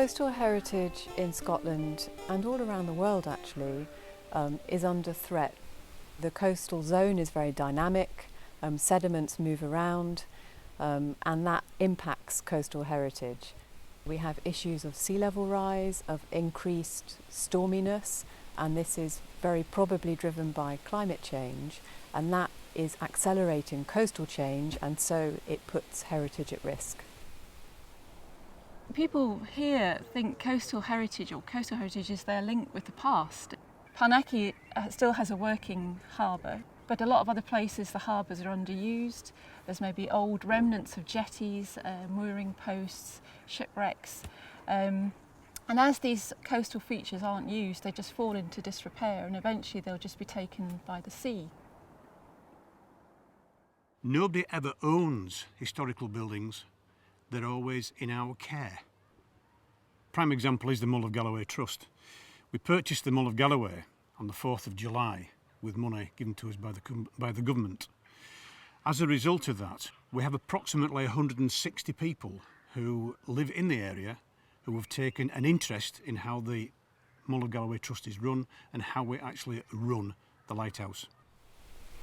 Coastal heritage in Scotland and all around the world actually is under threat. The coastal zone is very dynamic, sediments move around and that impacts coastal heritage. We have issues of sea level rise, of increased storminess, and this is very probably driven by climate change, and that is accelerating coastal change, and so it puts heritage at risk. People here think coastal heritage is their link with the past. Parnackie still has a working harbour, but a lot of other places the harbours are underused. There's maybe old remnants of jetties, mooring posts, shipwrecks. And as these coastal features aren't used, they just fall into disrepair and eventually they'll just be taken by the sea. Nobody ever owns historical buildings. They're always in our care. Prime example is the Mull of Galloway Trust. We purchased the Mull of Galloway on the 4th of July with money given to us by the government. As a result of that, we have approximately 160 people who live in the area who have taken an interest in how the Mull of Galloway Trust is run and how we actually run the lighthouse.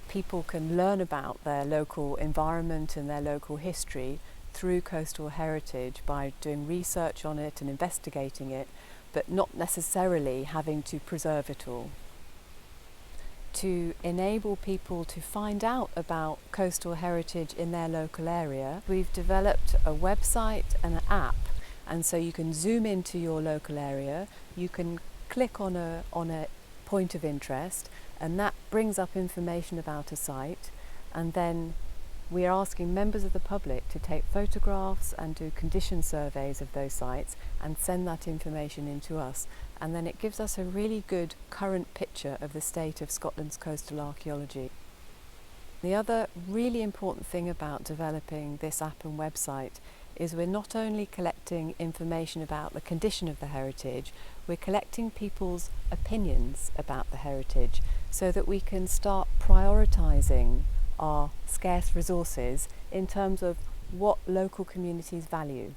People can learn about their local environment and their local history through coastal heritage by doing research on it and investigating it, but not necessarily having to preserve it all. To enable people to find out about coastal heritage in their local area, we've developed a website and an app, and so you can zoom into your local area, you can click on a point of interest, and that brings up information about a site, and then we are asking members of the public to take photographs and do condition surveys of those sites and send that information in to us, and then it gives us a really good current picture of the state of Scotland's coastal archaeology. The other really important thing about developing this app and website is we're not only collecting information about the condition of the heritage, we're collecting people's opinions about the heritage so that we can start prioritising our scarce resources in terms of what local communities value.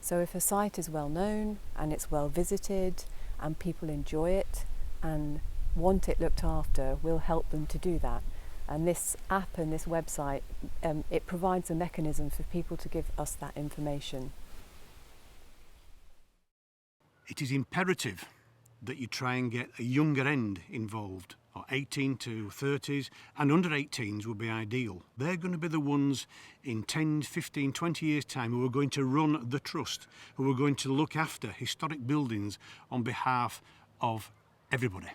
So if a site is well known and it's well visited and people enjoy it and want it looked after, we'll help them to do that. And this app and this website, it provides a mechanism for people to give us that information. It is imperative that you try and get a younger end involved, or 18 to 30s, and under 18s would be ideal. They're going to be the ones in 10, 15, 20 years' time who are going to run the trust, who are going to look after historic buildings on behalf of everybody.